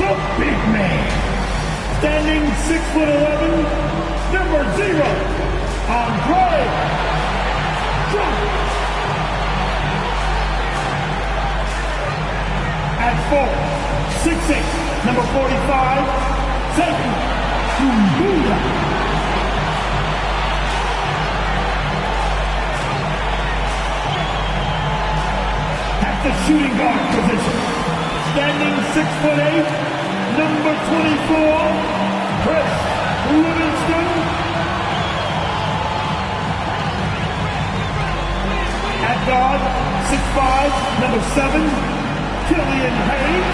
the big man. Standing 6'11", number 0, Andre Drummond. At 4, 6'8", number 45, Zayton Kumbula. At the shooting guard position, standing 6'8", number 24, Chris Livingston. At guard, 6'5", number 7, Killian Hayes.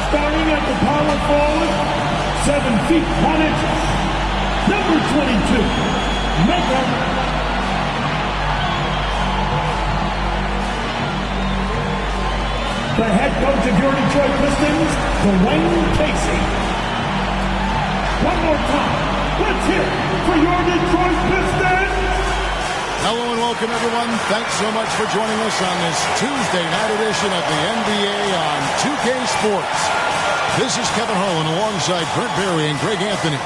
Starting at the power forward, 7 feet 1 inches, number 22, Makur. The head coach of your Detroit Pistons, Dwayne Casey. One more time, let's hear it for your Detroit Pistons. Hello and welcome, everyone. Thanks so much for joining us on this Tuesday night edition of the NBA on 2K Sports. This is Kevin Harlan alongside Brent Barry and Greg Anthony.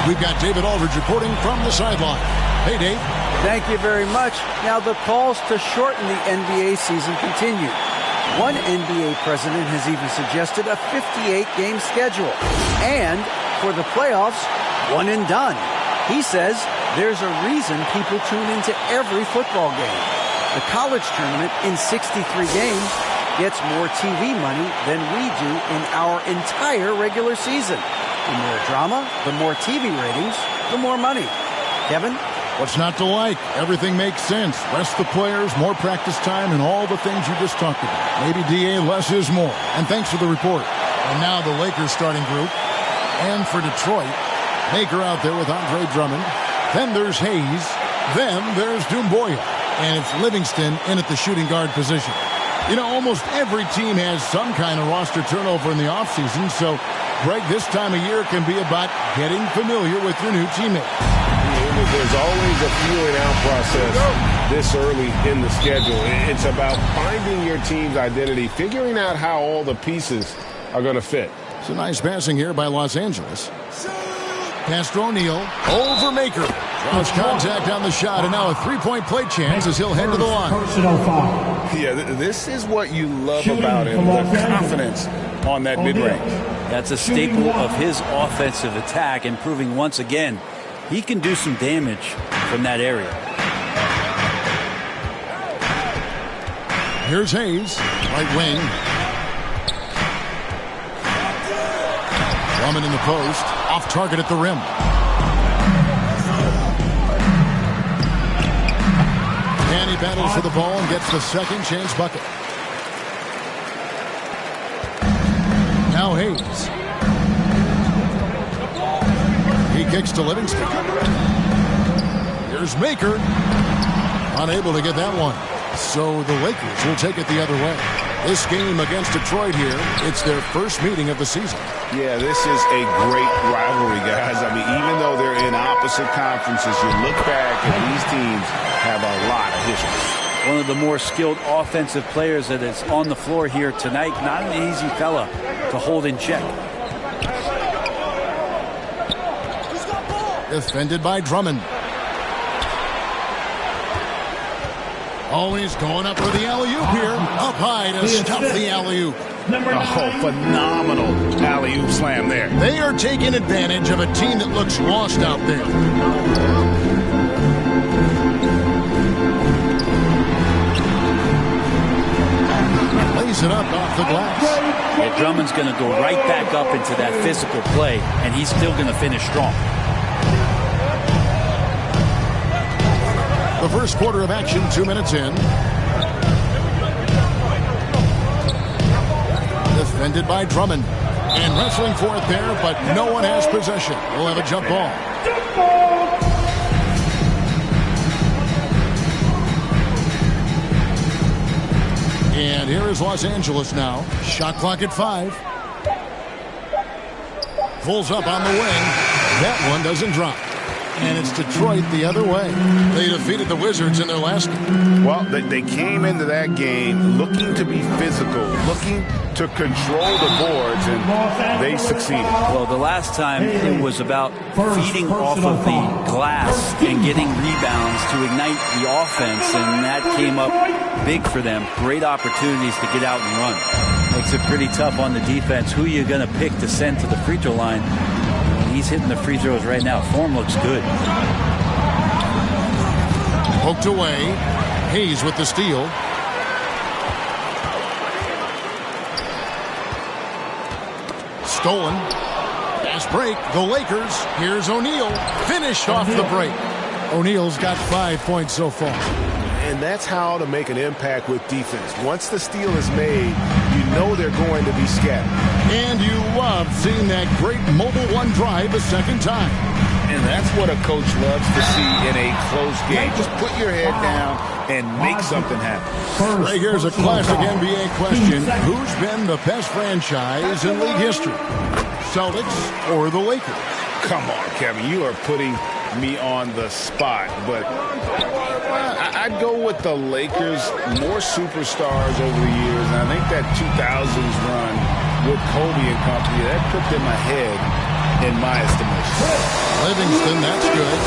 We've got David Aldridge reporting from the sideline. Hey, Dave. Thank you very much. Now, the calls to shorten the NBA season continue. One NBA president has even suggested a 58-game schedule. And for the playoffs, one and done. He says there's a reason people tune into every football game. The college tournament in 63 games gets more TV money than we do in our entire regular season. The more drama, the more TV ratings, the more money. Kevin? What's not to like? Everything makes sense. Rest the players, more practice time, and all the things you just talked about. Maybe DA, less is more. And thanks for the report. And now the Lakers starting group. And for Detroit, Makur out there with Andre Drummond. Then there's Hayes. Then there's Doumbouya. And it's Livingston in at the shooting guard position. You know, almost every team has some kind of roster turnover in the offseason. So, Greg, this time of year can be about getting familiar with your new teammates. There's always a feeling out process this early in the schedule. It's about finding your team's identity, figuring out how all the pieces are going to fit. It's a nice passing here by Los Angeles. Pass to O'Neal. Over Makur. Draws contact on the shot, and now a three-point play chance as he'll head to the line. Yeah, this is what you love about him, the confidence on that mid-range. That's a staple of his offensive attack, and proving once again he can do some damage from that area. Here's Hayes, right wing. Drummond in the post, off target at the rim. And he battles for the ball and gets the second chance bucket. Now Hayes. He kicks to Livingston. Here's Makur. Unable to get that one. So the Lakers will take it the other way. This game against Detroit here, it's their first meeting of the season. Yeah, this is a great rivalry, guys. I mean, even though they're in opposite conferences, you look back and these teams have a lot of history. One of the more skilled offensive players that is on the floor here tonight. Not an easy fella to hold in check. Defended by Drummond. Always going up for the alley-oop here. Up high to stuff the alley-oop. Oh, phenomenal alley-oop slam there. They are taking advantage of a team that looks lost out there. Lays it up off the glass. Yeah, Drummond's going to go right back up into that physical play, and he's still going to finish strong. The first quarter of action, 2 minutes in. Defended by Drummond. And wrestling for it there, but no one has possession. We'll have a jump ball. And here is Los Angeles now. Shot clock at 5. Pulls up on the wing. That one doesn't drop. And it's Detroit the other way. They defeated the Wizards in their last game. Well, they came into that game looking to be physical, looking to control the boards, and they succeeded. Well, the last time it was about feeding off of the glass and getting rebounds to ignite the offense, and that came up big for them. Great opportunities to get out and run. Makes it pretty tough on the defense. Who are you going to pick to send to the free throw line? He's hitting the free throws right now. Form looks good. Poked away. Hayes with the steal. Stolen. Fast break. The Lakers. Here's O'Neal. Finished off the break. O'Neal's got 5 points so far. And that's how to make an impact with defense. Once the steal is made, you know they're going to be scattered. And you love seeing that great mobile one drive a second time. And that's what a coach loves to see in a close game. Just put your head down and make something happen. Right, here's a classic NBA question. Who's been the best franchise in league history? Celtics or the Lakers? Come on, Kevin. You are putting me on the spot. But I'd go with the Lakers. More superstars over the years. And I think that 2000s run with Kobe and company, that put them ahead in my estimation. Livingston, that's good.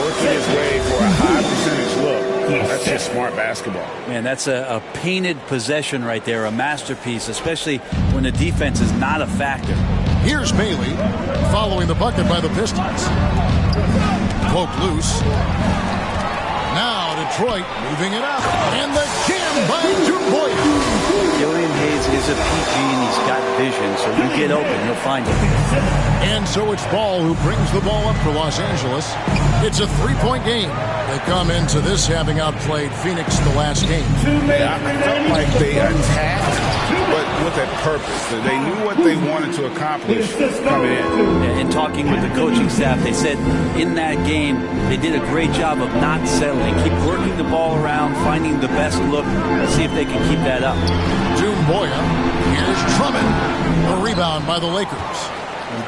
Working his way for a high percentage look. That's just smart basketball. Man, that's a painted possession right there, a masterpiece, especially when the defense is not a factor. Here's Bailey following the bucket by the Pistons. Cloak loose. Now Detroit moving it up. And the jam by Dubois. Killian Hayes is a PG and he's got vision, so you get open, you'll find it. And so it's Ball who brings the ball up for Los Angeles. It's a three-point game. They come into this having outplayed Phoenix the last game. I felt like they attacked, but with a purpose. They knew what they wanted to accomplish coming in. In talking with the coaching staff, they said in that game they did a great job of not settling. Keep working the ball around, finding the best look, and see if they can keep that up. Boya. Here's Drummond. A rebound by the Lakers.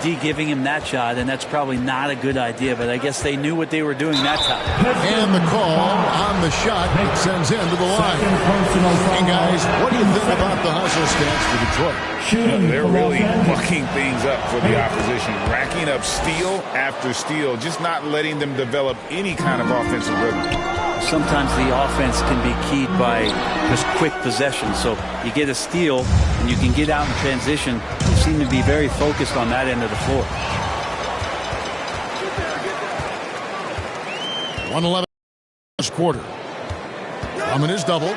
D giving him that shot, and that's probably not a good idea, but I guess they knew what they were doing that time. And the call on the shot it sends him to the line. And guys, what do you think about the hustle stance for Detroit? They're really bucking things up for the opposition, racking up steal after steal, just not letting them develop any kind of offensive rhythm. Sometimes the offense can be keyed by just quick possession. So you get a steal and you can get out in transition. You seem to be very focused on that end of the floor. 1:11 first quarter. Drummond is doubled.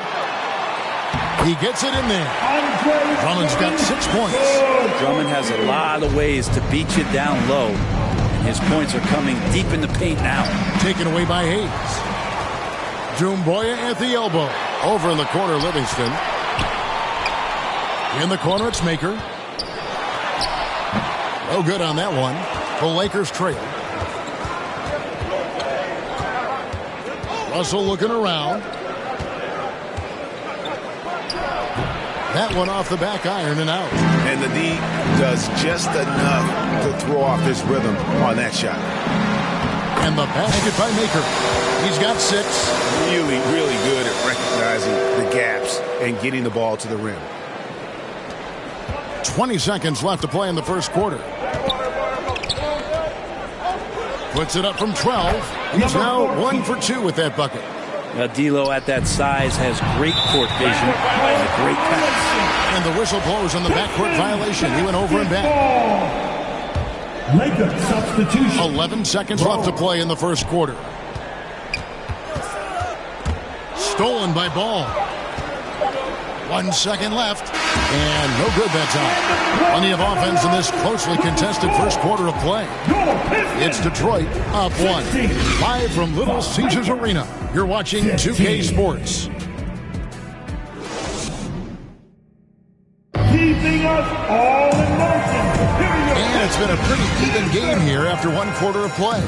He gets it in there. Drummond's got 6 points. Drummond has a lot of ways to beat you down low. And his points are coming deep in the paint now. Taken away by Hayes. Boya at the elbow. Over in the corner, Livingston. In the corner, it's Makur. No good on that one. The Lakers trail. Russell looking around. That one off the back iron and out. And the D does just enough to throw off his rhythm on that shot. And the basket by Makur. He's got 6. Really, really good at recognizing the gaps and getting the ball to the rim. 20 seconds left to play in the first quarter. Puts it up from 12. He's now 1 for 2 with that bucket. D'Lo at that size has great court vision and a great pass. And the whistle blows on the backcourt violation. He went over and back. Lakers substitution. 11 seconds left to play in the first quarter. Stolen by Ball. 1 second left. And no good that time. Plenty of offense in this closely contested first quarter of play. It's Detroit up 1. Live from Little Caesars Arena. You're watching 2K Sports. Keeping us all in motion. And it's been a pretty even game here after 1 quarter of play.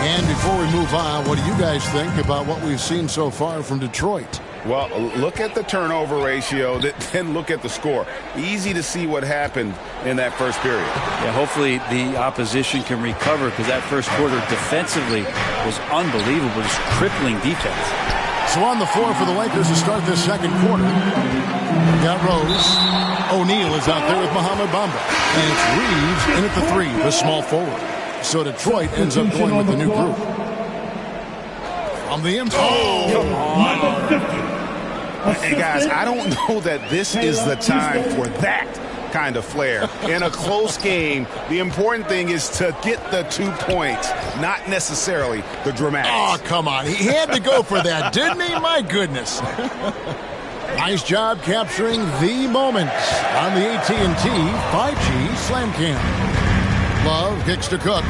And before we move on, what do you guys think about what we've seen so far from Detroit? Well, look at the turnover ratio, then look at the score. Easy to see what happened in that first period. Yeah, hopefully the opposition can recover, because that first quarter defensively was unbelievable, just crippling defense. So on the floor for the Lakers to start this second quarter, we got Rose. O'Neal is out there with Mohamed Bamba. And it's Reeves in at the three, the small forward. So Detroit ends up going with the new group. On the inside. Oh, come on. Hey, guys, I don't know that this is the time for that kind of flair. In a close game, the important thing is to get the 2 points, not necessarily the dramatics. Oh, come on. He had to go for that, didn't he? My goodness. Nice job capturing the moment on the AT&T 5G Slam Cam. Love kicks to Cook.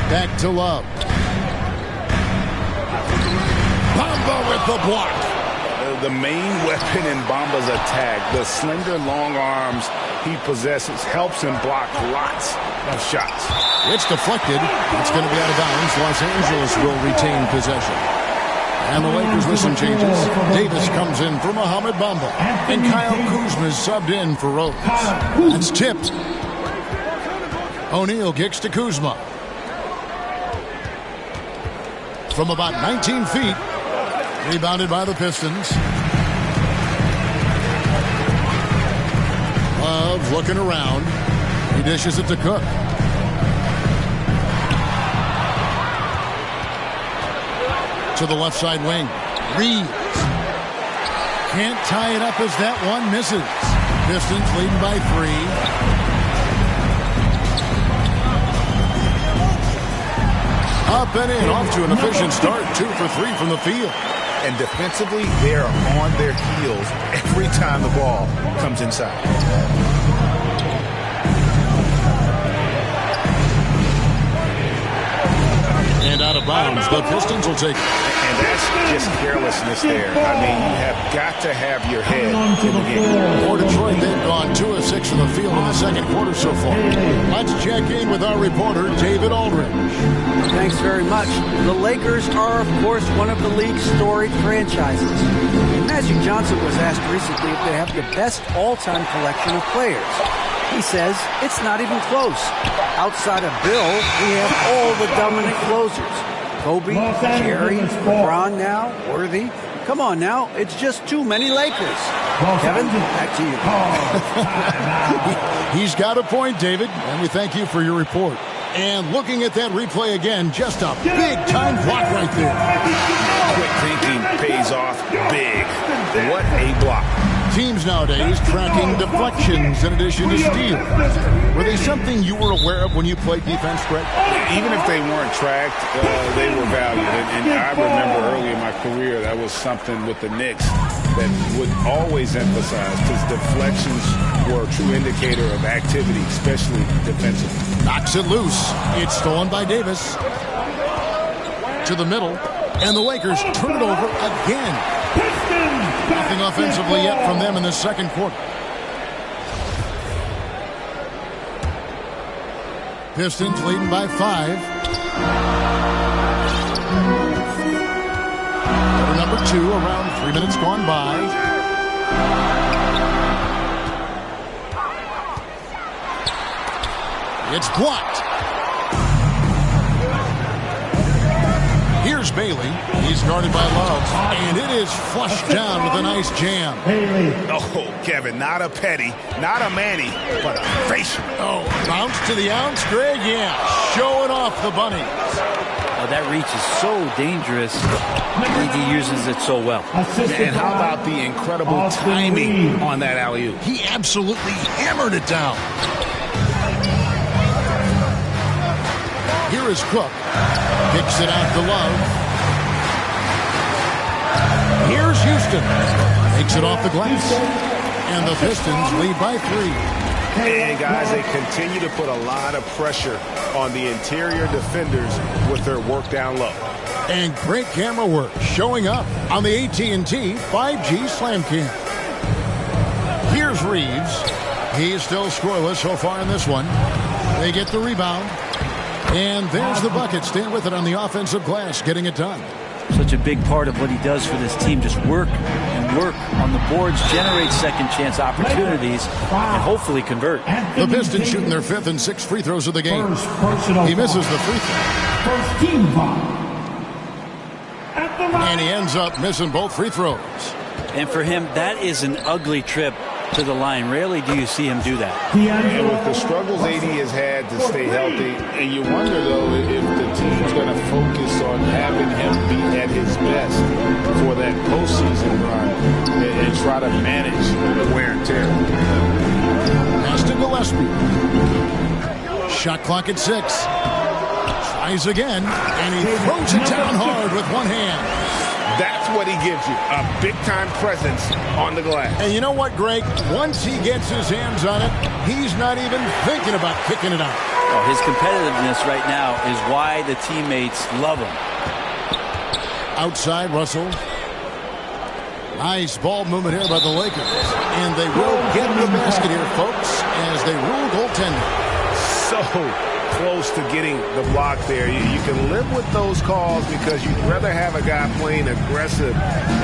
Back to Love. Bamba with the block. The main weapon in Bamba's attack, the slender long arms he possesses, helps him block lots of shots. It's deflected. It's going to be out of bounds. Los Angeles will retain possession. And the Lakers with some changes. Davis comes in for Mohamed Bamba. And Kyle Kuzma is subbed in for Rose. It's tipped. O'Neal kicks to Kuzma. From about 19 feet. Rebounded by the Pistons. Love looking around. He dishes it to Cook. To the left side wing. Reeves. Can't tie it up as that one misses. Pistons leading by 3. Up and in. Off to an efficient start. 2 for 3 from the field. And defensively, they're on their heels every time the ball comes inside. And out of bounds, the Pistons will take it. And that's just carelessness there. I mean, you have got to have your head in the game. For Detroit, they've gone 2 of 6 from the field in the second quarter so far. Let's check in with our reporter, David Aldridge. Thanks very much. The Lakers are, of course, one of the league's storied franchises. And Magic Johnson was asked recently if they have the best all-time collection of players. He says it's not even close. Outside of Bill, we have all the dominant closers. Kobe, Jerry, LeBron now, Worthy. Come on now, it's just too many Lakers. Kevin, back to you. He's got a point, David, and we thank you for your report. And looking at that replay again, just a big-time block right there. Quick thinking pays off big. What a block. Teams nowadays tracking deflections in addition to steals. Were they something you were aware of when you played defense, Greg? Even if they weren't tracked, they were valued. And I remember early in my career, that was something with the Knicks that would always emphasize, because deflections were a true indicator of activity, especially defensively. Knocks it loose. It's stolen by Davis. To the middle. And the Lakers turn it over again. Nothing offensively yet from them in the second quarter. Pistons leading by 5. Quarter number 2, around 3 minutes gone by. It's blocked. Here's Bailey. He's guarded by Love. And it is flushed down with a nice jam. Oh, Kevin, not a petty, not a Manny, but a facial. Oh, bounce to the ounce, Greg? Yeah, showing off the bunny. Oh, that reach is so dangerous. He uses it so well. And how about the incredible timing on that alley-oop? He absolutely hammered it down. Here is Cook. Picks it out to Love. Here's Houston. Takes it off the glass. And the Pistons lead by 3. And guys, they continue to put a lot of pressure on the interior defenders with their work down low. And great camera work showing up on the AT&T 5G Slam Cam. Here's Reeves. He's still scoreless so far in this one. They get the rebound. And there's the bucket. Staying with it on the offensive glass, getting it done. such a big part of what he does for this team. Just work and work on the boards, generate second chance opportunities, and hopefully convert. The Pistons shooting their 5th and 6th free throws of the game. He misses the free throw. First team foul. And he ends up missing both free throws. And for him, that is an ugly trip to the line. Rarely do you see him do that. And with the struggles AD has had to stay healthy, and you wonder, though, if the team's going to focus on having him be at his best for that postseason run and try to manage the wear and tear. Pass to Gillespie. Shot clock at 6. Tries again, and he throws it down hard with one hand. That's what he gives you, a big-time presence on the glass. And you know what, Greg? Once he gets his hands on it, he's not even thinking about kicking it out. Oh, his competitiveness right now is why the teammates love him. Outside, Russell. Nice ball movement here by the Lakers. And they will get the basket here, folks, as they rule goaltending. So close to getting the block there. You can live with those calls because you'd rather have a guy playing aggressive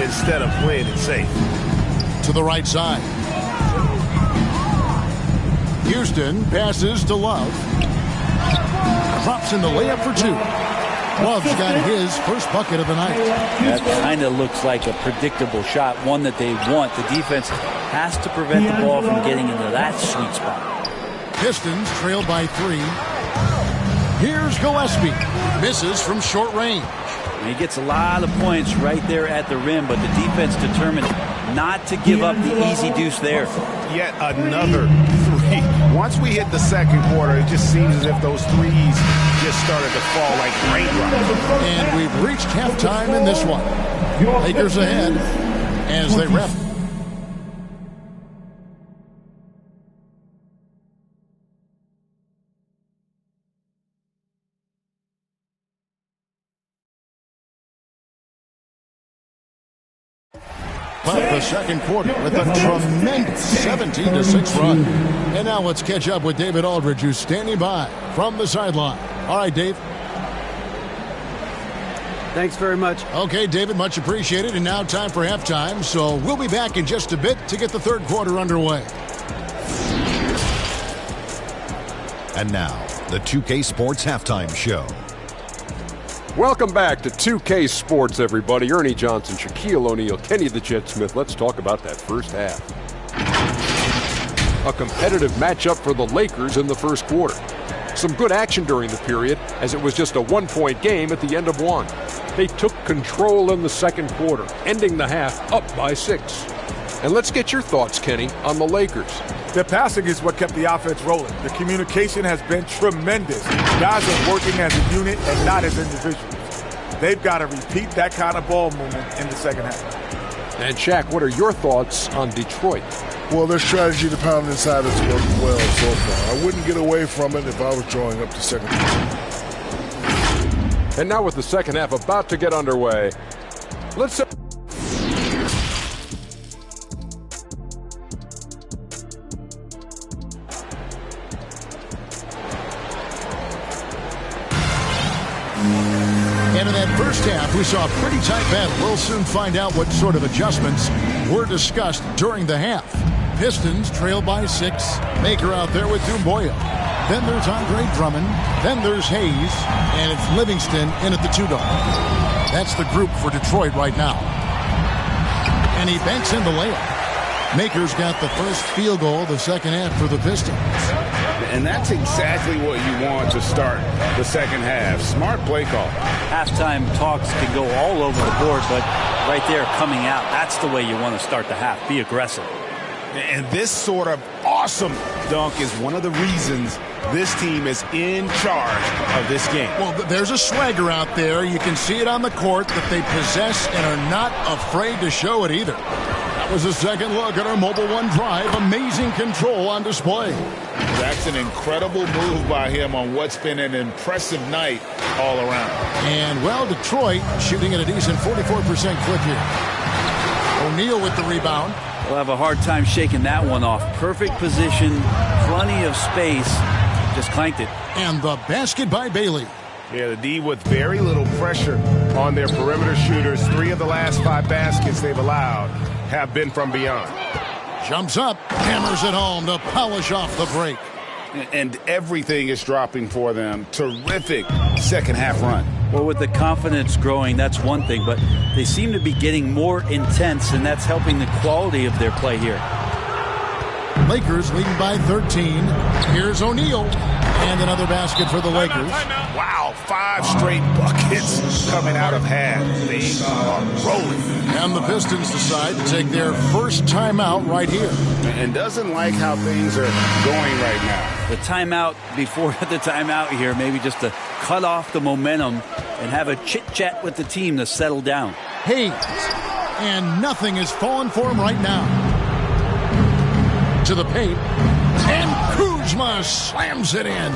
instead of playing it safe. To the right side. Houston passes to Love. Drops in the layup for 2. Love's got his first bucket of the night. That kind of looks like a predictable shot, one that they want. The defense has to prevent the ball from getting into that sweet spot. Pistons trail by 3. Here's Gillespie. Misses from short range. He gets a lot of points right there at the rim, but the defense determined not to give up the easy deuce there. Yet another 3. Once we hit the second quarter, it just seems as if those threes just started to fall like raindrops. And we've reached halftime in this one. Lakers ahead as they ref. The second quarter with a tremendous 17-6 run. And now let's catch up with David Aldridge, who's standing by from the sideline. All right, Dave. Thanks very much. Okay, David, much appreciated. And now time for halftime. So we'll be back in just a bit to get the third quarter underway. And now, the 2K Sports Halftime Show. Welcome back to 2K Sports, everybody. Ernie Johnson, Shaquille O'Neal, Kenny the Jet Smith. Let's talk about that first half. A competitive matchup for the Lakers in the first quarter. Some good action during the period, as it was just a one-point game at the end of one. They took control in the second quarter, ending the half up by 6. And let's get your thoughts, Kenny, on the Lakers. The passing is what kept the offense rolling. The communication has been tremendous. Guys are working as a unit and not as individuals. They've got to repeat that kind of ball movement in the second half. And Shaq, what are your thoughts on Detroit? Well, their strategy to pound inside has worked well so far. I wouldn't get away from it if I was drawing up the second half. And now with the second half about to get underway, let's... And in that first half, we saw a pretty tight battle. We'll soon find out what sort of adjustments were discussed during the half. Pistons trail by 6. Makur out there with Doumbouya. Then there's Andre Drummond. Then there's Hayes. And it's Livingston in at the 2-dog. That's the group for Detroit right now. And he banks in the layup. Makur's got the first field goal of the second half for the Pistons. And that's exactly what you want to start the second half. Smart play call. Halftime talks can go all over the board, but right there coming out, that's the way you want to start the half. Be aggressive. And this sort of awesome dunk is one of the reasons this team is in charge of this game. Well, there's a swagger out there. You can see it on the court that they possess and are not afraid to show it either. That was a second look at our Mobile One drive. Amazing control on display. That's an incredible move by him on what's been an impressive night all around. And, well, Detroit shooting at a decent 44% clip here. O'Neal with the rebound. We'll have a hard time shaking that one off. Perfect position, plenty of space. Just clanked it. And the basket by Bailey. Yeah, the D with very little pressure on their perimeter shooters. 3 of the last 5 baskets they've allowed have been from beyond. Jumps up, hammers it home to polish off the break. And everything is dropping for them. Terrific second half run. Well, with the confidence growing, that's one thing, but they seem to be getting more intense, and that's helping the quality of their play here. Lakers leading by 13. Here's O'Neal. And another basket for the Lakers. Wow, 5 straight buckets coming out of half. They are rolling. And the Pistons decide to take their first timeout right here. And doesn't like how things are going right now. The timeout before the timeout here, maybe just to cut off the momentum and have a chit-chat with the team to settle down. Hayes. And nothing is falling for him right now. To the paint. And Kuzma slams it in.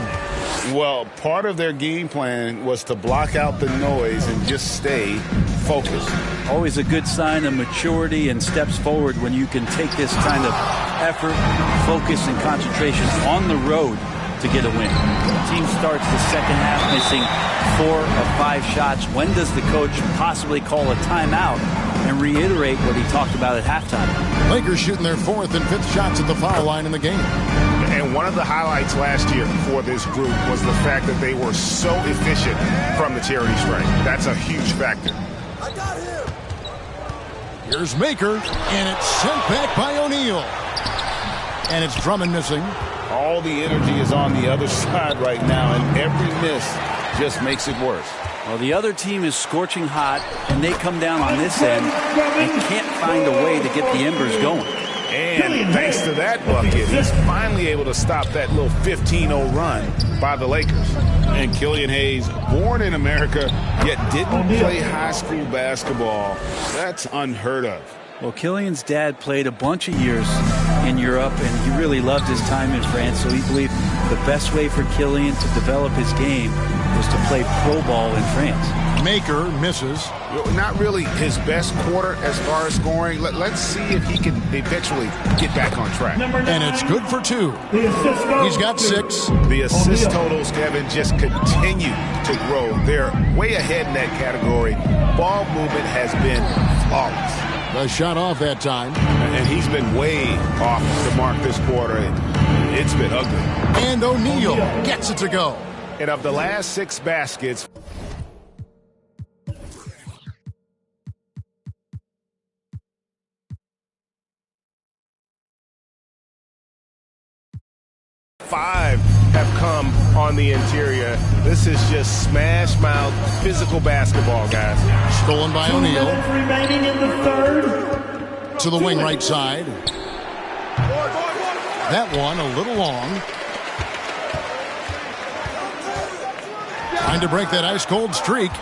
Well, part of their game plan was to block out the noise and just stay focused. Always a good sign of maturity and steps forward when you can take this kind of effort, focus, and concentration on the road to get a win. The team starts the second half missing 4 of 5 shots. When does the coach possibly call a timeout and reiterate what he talked about at halftime? Lakers shooting their 4th and 5th shots at the foul line in the game. And one of the highlights last year for this group was the fact that they were so efficient from the charity stripe. That's a huge factor. Here's Makur, and it's sent back by O'Neal. And it's Drummond missing. All the energy is on the other side right now, and every miss just makes it worse. Well, the other team is scorching hot, and they come down on this end and can't find a way to get the embers going. And thanks to that bucket, he's finally able to stop that little 15-0 run by the Lakers. And Killian Hayes, born in America, yet didn't play high school basketball. That's unheard of. Well, Killian's dad played a bunch of years in Europe, and he really loved his time in France, so he believed the best way for Killian to develop his game was to play pro ball in France. Makur misses. Not really his best quarter as far as scoring. Let's see if he can eventually get back on track. And it's good for 2. He's got 6. The assist totals, Kevin, just continue to grow. They're way ahead in that category. Ball movement has been flawless. The shot off that time. And he's been way off the mark this quarter. It's been ugly. And O'Neal gets it to go. And of the last 6 baskets, five have come on the interior. This is just smash mouth physical basketball, guys. Stolen by O'Neal. Remaining in the third. To the wing right side. That one a little long. Trying to break that ice-cold streak.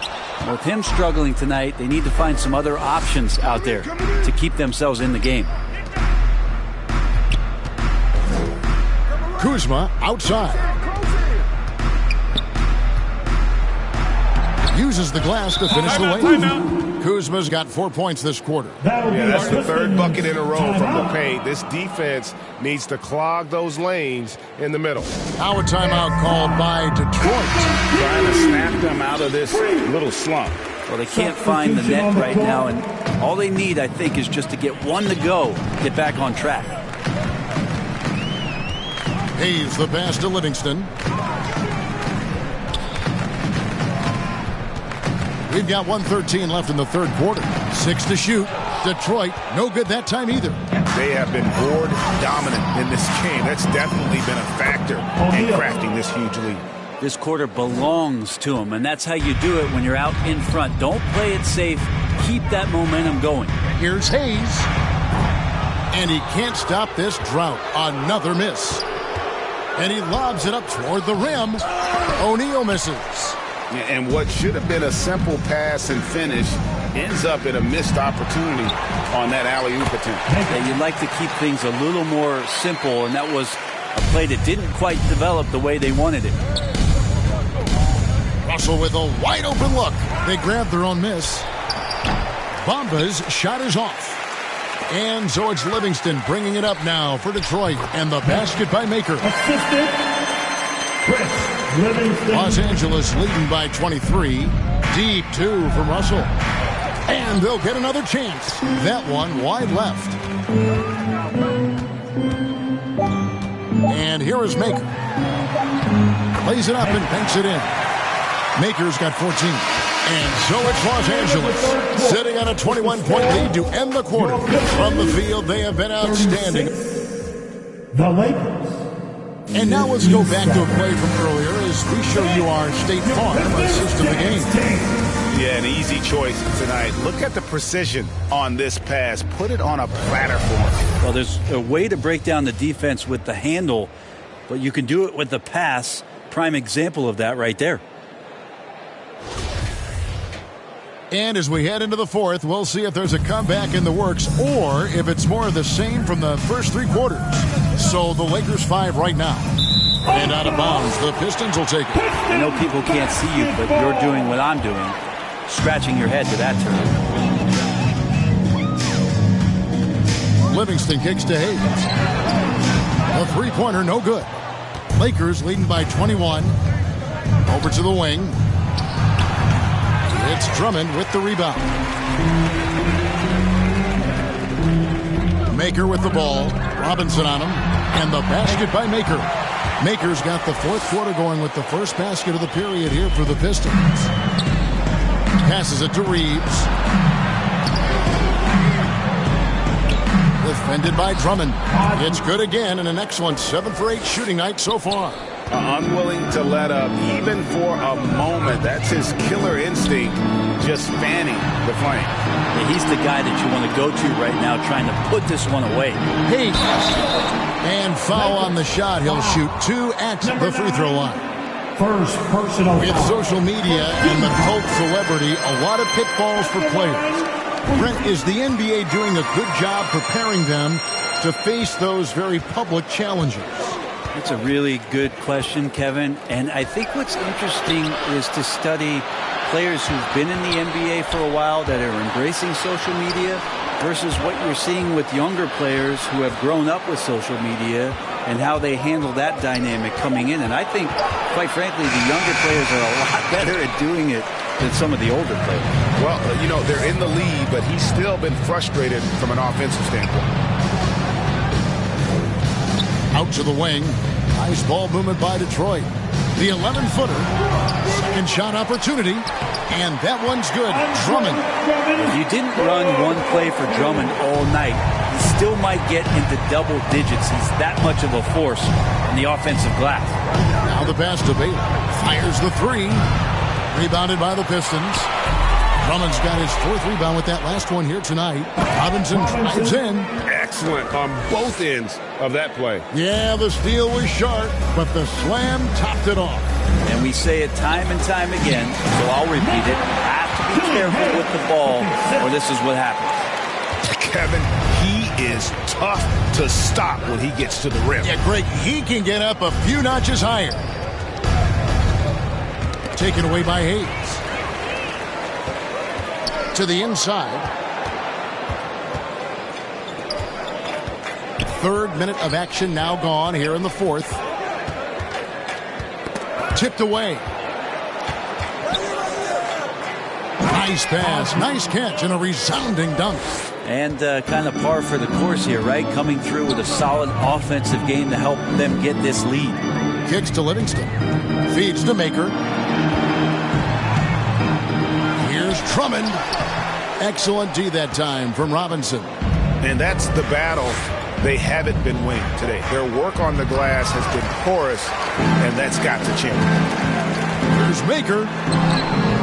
With him struggling tonight, they need to find some other options out there to keep themselves in the game. Kuzma outside. Uses the glass to finish the lane. Kuzma's got 4 points this quarter. Yeah, that's the 3rd bucket in a row from the paint. This defense needs to clog those lanes in the middle. Now a timeout called by Detroit. Trying to snap them out of this little slump. Well, they can't find the net right now, and all they need, I think, is just to get one to go, get back on track. Hayes the pass to Livingston. We've got 1:13 left in the 3rd quarter. 6 to shoot. Detroit, no good that time either. They have been board dominant in this game. That's definitely been a factor in crafting this huge lead. This quarter belongs to them, and that's how you do it when you're out in front. Don't play it safe. Keep that momentum going. Here's Hayes. And he can't stop this drought. Another miss. And he lobs it up toward the rim. O'Neal misses. And what should have been a simple pass and finish ends up in a missed opportunity on that alley-oop attempt. Yeah, you'd like to keep things a little more simple, and that was a play that didn't quite develop the way they wanted it. Russell with a wide-open look. They grabbed their own miss. Bamba's shot is off. And so it's Livingston bringing it up now for Detroit. And the basket by Makur. Assisted. Chris Los Angeles leading by 23. Deep 2 from Russell. And they'll get another chance. That one wide left. And here is Makur. Plays it up and banks it in. Makur's got 14. And so it's Los Angeles sitting on a 21-point lead to end the quarter. From the field, they have been outstanding. The Lakers. And now let's go back to a play from earlier as we show you our State Farm assist of the game. Yeah, an easy choice tonight. Look at the precision on this pass. Put it on a platter for him. Well, there's a way to break down the defense with the handle, but you can do it with the pass. Prime example of that right there. And as we head into the fourth, we'll see if there's a comeback in the works or if it's more of the same from the first three quarters. So the Lakers 5 right now. And out of bounds, the Pistons will take it. I know people can't see you, but you're doing what I'm doing. Scratching your head to that turn. Livingston kicks to Hayes. A three-pointer, no good. Lakers leading by 21. Over to the wing. It's Drummond with the rebound. Makur with the ball. Robinson on him. And the basket by Makur. Makur's got the fourth quarter going with the first basket of the period here for the Pistons. Passes it to Reeves. Defended by Drummond. It's good again and an excellent 7 for 8 shooting night so far. Unwilling to let up even for a moment. That's his killer instinct, just fanning the flame. Yeah, he's the guy that you want to go to right now trying to put this one away. Hey, and foul on the shot. He'll shoot 2 at the free throw line. First personal. With social media and the cult celebrity, a lot of pitfalls for players. Brent, is the NBA doing a good job preparing them to face those very public challenges? That's a really good question, Kevin. And I think what's interesting is to study players who've been in the NBA for a while that are embracing social media versus what you're seeing with younger players who have grown up with social media and how they handle that dynamic coming in. And I think, quite frankly, the younger players are a lot better at doing it than some of the older players. Well, you know, they're in the lead, but he's still been frustrated from an offensive standpoint. Out to the wing. Nice ball movement by Detroit. The 11-footer. Second shot opportunity. And that one's good. Drummond. If you didn't run one play for Drummond all night, he still might get into double digits. He's that much of a force in the offensive glass. Now the pass to Baylor. Fires the 3. Rebounded by the Pistons. Drummond's got his 4th rebound with that last one here tonight. Robinson drives in. Excellent on both ends of that play. Yeah, the steal was sharp, but the slam topped it off. And we say it time and time again, so I'll repeat it. Have to be careful with the ball, or this is what happens. Kevin, he is tough to stop when he gets to the rim. Yeah, Greg, he can get up a few notches higher. Taken away by Hayes. To the inside. 3rd minute of action now gone here in the 4th. Tipped away. Nice pass, nice catch, and a resounding dunk. And kind of par for the course here, right? Coming through with a solid offensive game to help them get this lead. Kicks to Livingston. Feeds to Makur. Here's Drummond. Excellent D that time from Robinson. And that's the battle they haven't been winning today. Their work on the glass has been porous, and that's got to change. Here's Makur.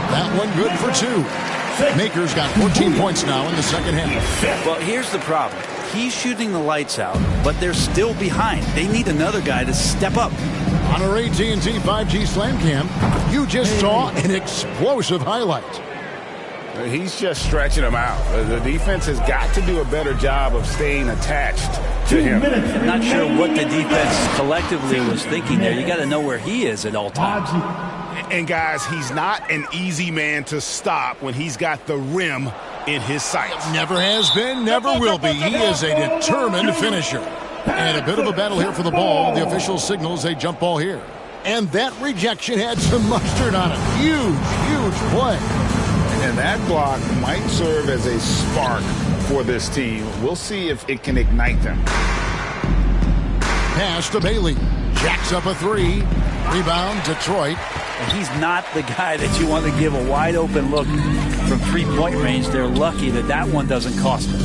That one good for 2. Makur's got 14 points now in the second half. Well, here's the problem. He's shooting the lights out, but they're still behind. They need another guy to step up. On our AT&T 5G Slam Cam, you just saw an explosive highlight. He's just stretching him out. The defense has got to do a better job of staying attached to him. I'm not sure what the defense collectively was thinking there. You got to know where he is at all times. And guys, he's not an easy man to stop when he's got the rim in his sights. Never has been, never will be. He is a determined finisher. And a bit of a battle here for the ball. The official signals a jump ball here. And that rejection had some mustard on it. Huge play. And that block might serve as a spark for this team. We'll see if it can ignite them. Pass to Bailey. Jacks up a three. Rebound, Detroit. And he's not the guy that you want to give a wide open look from three-point range. They're lucky that one doesn't cost them.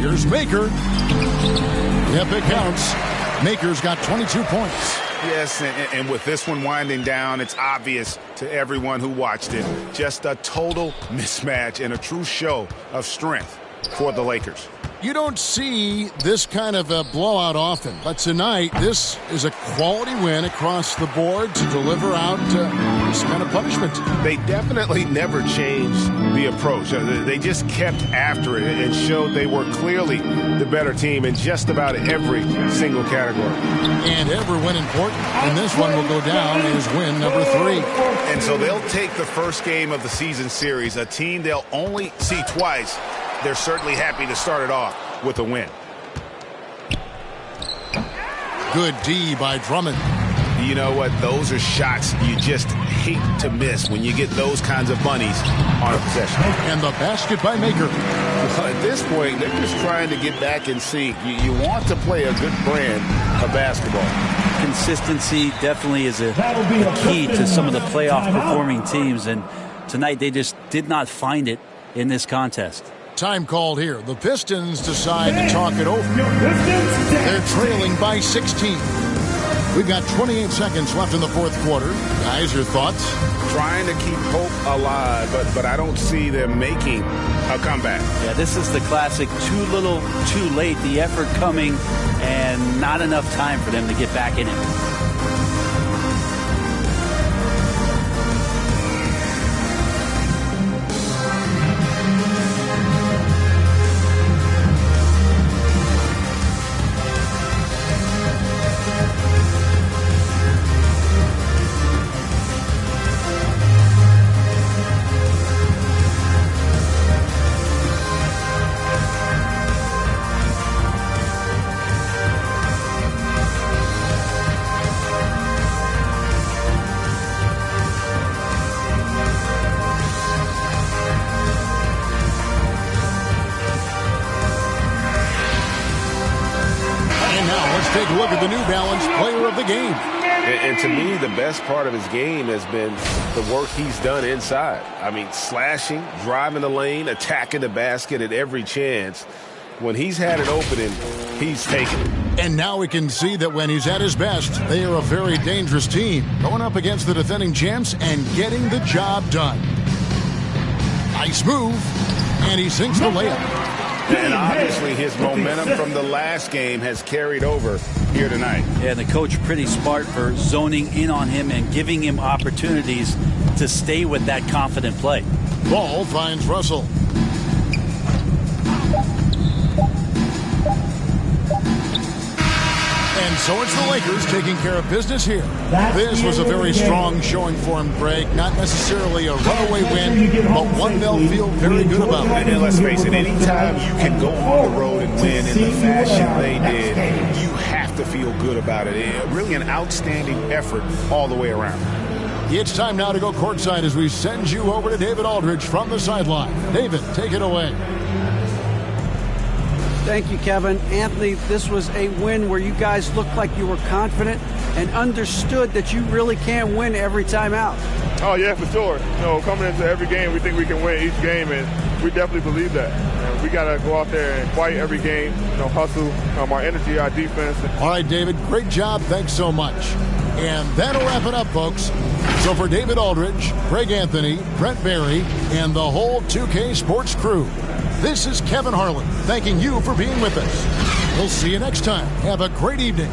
Here's Makur. Yep, it counts. Makur's got 22 points. Yes, and with this one winding down, it's obvious to everyone who watched it. Just a total mismatch and a true show of strength for the Lakers. You don't see this kind of a blowout often, but tonight this is a quality win across the board to deliver out this kind of punishment. They definitely never changed the approach. They just kept after it and showed they were clearly the better team in just about every single category. And every win important, and this one will go down as win number 3. And so they'll take the first game of the season series, a team they'll only see twice. They're certainly happy to start it off with a win. Good D by Drummond. You know what? Those are shots you just hate to miss when you get those kinds of bunnies on a possession. And the basket by Makur. Well, at this point, they're just trying to get back in sync. You want to play a good brand of basketball. Consistency definitely is a key to some of the playoff performing teams, and tonight they just did not find it in this contest. Time called here. The Pistons decide to talk it over. They're trailing by 16. We've got 28 seconds left in the fourth quarter. Guys, your thoughts? Trying to keep hope alive, but I don't see them making a comeback. Yeah, this is the classic too little, too late. The effort coming and not enough time for them to get back in it. Take a look at the New Balance player of the game. And to me, the best part of his game has been the work he's done inside. I mean, slashing, driving the lane, attacking the basket at every chance. When he's had an opening, he's taken it. And now we can see that when he's at his best, they are a very dangerous team. Going up against the defending champs and getting the job done. Nice move. And he sinks the layup. And obviously his momentum from the last game has carried over here tonight. Yeah, the coach pretty smart for zoning in on him and giving him opportunities to stay with that confident play. Ball finds Russell. And so it's the Lakers taking care of business here. This was a very strong showing for him, Greg. Not necessarily a runaway win, but one they'll feel very good about. And let's face it, anytime you can go on the road and win in the fashion they did, you have to feel good about it. Really an outstanding effort all the way around. It's time now to go courtside as we send you over to David Aldridge from the sideline. David, take it away. Thank you, Kevin. Anthony, this was a win where you guys looked like you were confident and understood that you really can win every time out. Oh, yeah, for sure. You know, coming into every game, we think we can win each game, and we definitely believe that. And we got to go out there and fight every game, you know, hustle, our energy, our defense. All right, David, great job. Thanks so much. And that'll wrap it up, folks. So for David Aldridge, Greg Anthony, Brent Barry, and the whole 2K Sports crew, this is Kevin Harlan thanking you for being with us. We'll see you next time. Have a great evening.